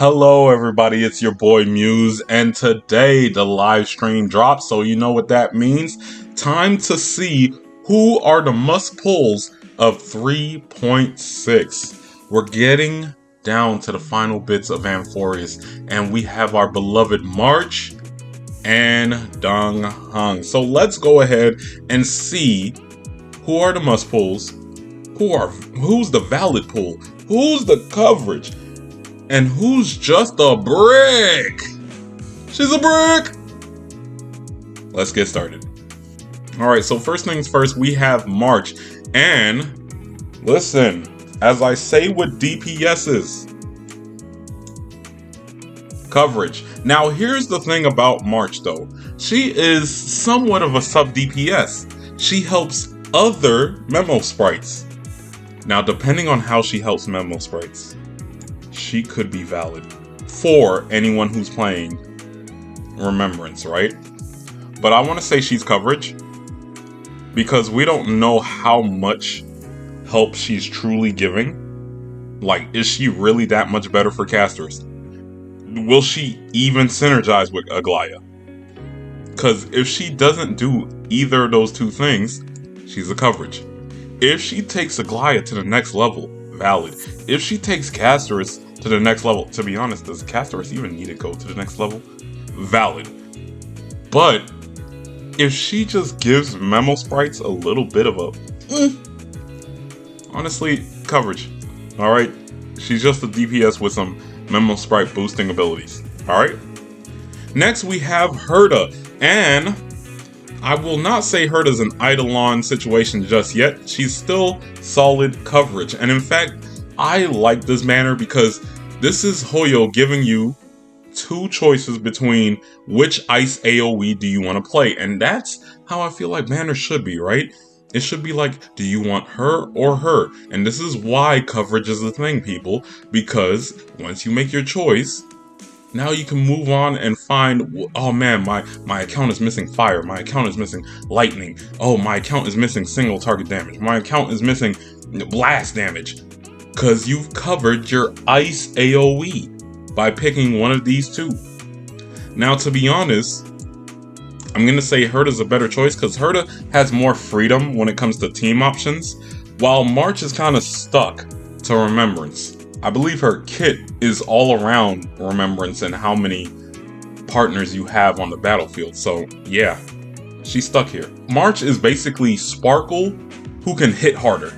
Hello everybody, it's your boy Muse, and today the live stream drops, so you know what that means. Time to see who are the must pulls of 3.6. We're getting down to the final bits of Amphorius, and we have our beloved March and Dong Hung. So let's go ahead and see who are the must pulls, who's the valid pull, who's the coverage, and who's just a brick? She's a brick! Let's get started. Alright, so first things first, we have March. And listen, as I say with DPSs, coverage. Now here's the thing about March though. She is somewhat of a sub DPS. She helps other memo sprites. Now depending on how she helps memo sprites, she could be valid for anyone who's playing Remembrance, right? But I want to say she's coverage because we don't know how much help she's truly giving. Like, is she really that much better for casters? Will she even synergize with Aglaya? Because if she doesn't do either of those two things, she's a coverage. If she takes Aglaya to the next level, valid. If she takes Castorus to the next level, to be honest, does Castorus even need to go to the next level? Valid. But if she just gives memo sprites a little bit of a honestly, coverage. Alright? She's just a DPS with some memo sprite boosting abilities. Alright? Next we have Herda, and I will not say Herda's an Eidolon situation just yet. She's still solid coverage. And in fact, I like this banner because this is Hoyo giving you two choices between which ice AoE do you want to play. And that's how I feel like banners should be, right? It should be like, do you want her or her? And this is why coverage is a thing, people. Because once you make your choice, now you can move on and find, oh man, my account is missing fire. My account is missing lightning. Oh, my account is missing single target damage. My account is missing blast damage. Because you've covered your ice AoE by picking one of these two. Now, to be honest, I'm going to say Herda's a better choice because Herda has more freedom when it comes to team options, while March is kind of stuck to Remembrance. I believe her kit is all around Remembrance and how many partners you have on the battlefield. So yeah, she's stuck here. March is basically Sparkle who can hit harder,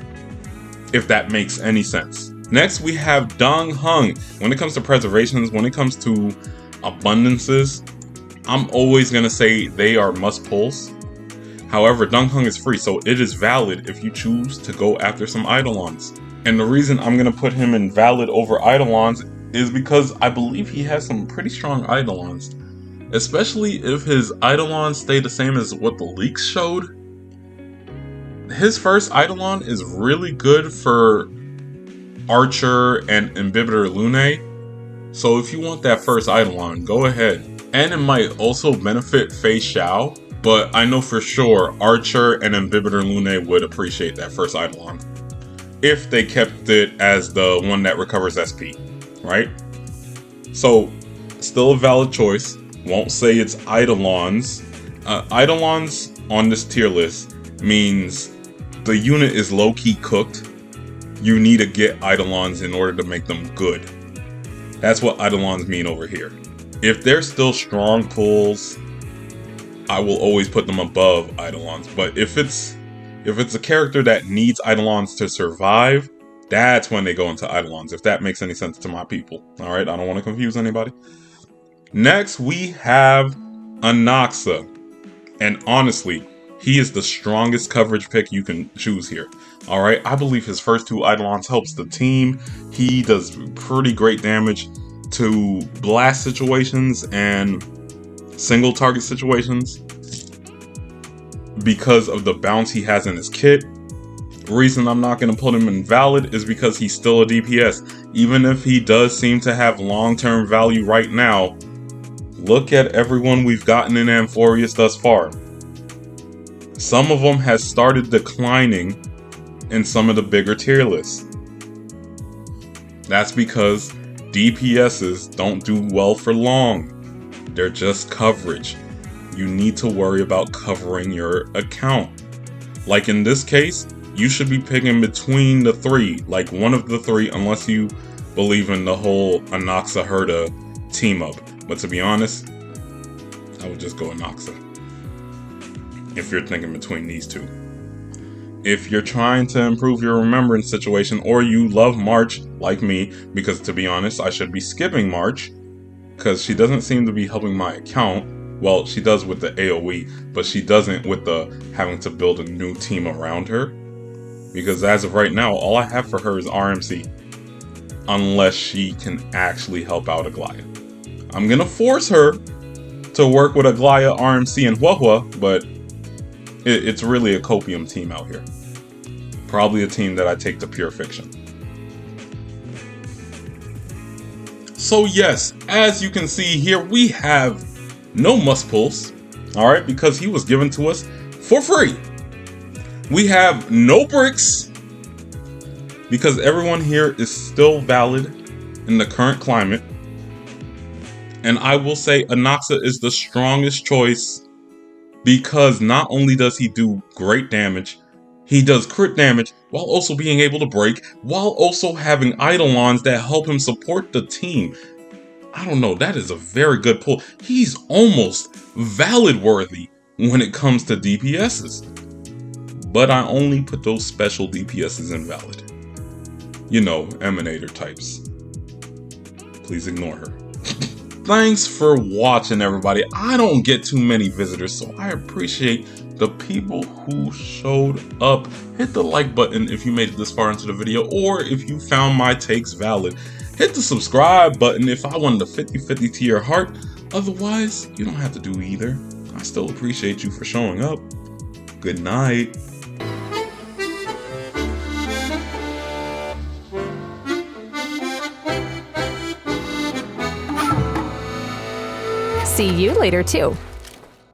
if that makes any sense. Next we have Dong Hung. When it comes to preservations, when it comes to abundances, I'm always going to say they are must pulls. However, Dong Hung is free, so it is valid if you choose to go after some Eidolons. And the reason I'm going to put him in valid over Eidolons is because I believe he has some pretty strong Eidolons. Especially if his Eidolons stay the same as what the leaks showed. His first Eidolon is really good for Archer and Imbibitor Lune. So if you want that first Eidolon, go ahead. And it might also benefit Fei Xiao. But I know for sure Archer and Imbibitor Lune would appreciate that first Eidolon if they kept it as the one that recovers SP, right? So, still a valid choice. Won't say it's Eidolons. Eidolons on this tier list means the unit is low-key cooked. You need to get Eidolons in order to make them good. That's what Eidolons mean over here. If they're still strong pulls, I will always put them above Eidolons. But if it's a character that needs Eidolons to survive, that's when they go into Eidolons, if that makes any sense to my people. Alright, I don't want to confuse anybody. Next, we have Anaxa. And honestly, he is the strongest coverage pick you can choose here. Alright, I believe his first two Eidolons helps the team. He does pretty great damage to blast situations and single target situations because of the bounce he has in his kit. Reason I'm not going to put him in valid is because he's still a DPS. Even if he does seem to have long-term value right now, look at everyone we've gotten in Amphorius thus far. Some of them has started declining in some of the bigger tier lists. That's because DPSs don't do well for long. They're just coverage. You need to worry about covering your account. Like in this case, you should be picking between the three, like one of the three, unless you believe in the whole Anaxa Herta team up. But to be honest, I would just go Anaxa if you're thinking between these two. If you're trying to improve your remembrance situation, or you love March like me, because to be honest, I should be skipping March because she doesn't seem to be helping my account. Well, she does with the AoE, but she doesn't with the having to build a new team around her. Because as of right now, all I have for her is RMC. Unless she can actually help out Aglaya. I'm gonna force her to work with Aglaya, RMC, and Huahua, but it's really a copium team out here. Probably a team that I take to pure fiction. So yes, as you can see here, we have no must pulls, alright, because he was given to us for free. We have no bricks, because everyone here is still valid in the current climate. And I will say Anaxa is the strongest choice, because not only does he do great damage, he does crit damage while also being able to break, while also having Eidolons that help him support the team. I don't know, that is a very good pull. He's almost valid worthy when it comes to DPSs. But I only put those special DPSs in valid. You know, Emanator types. Please ignore her. Thanks for watching, everybody. I don't get too many visitors, so I appreciate the people who showed up. Hit the like button if you made it this far into the video, or if you found my takes valid. Hit the subscribe button if I wanted a 50-50 to your heart. Otherwise, you don't have to do either. I still appreciate you for showing up. Good night. See you later, too.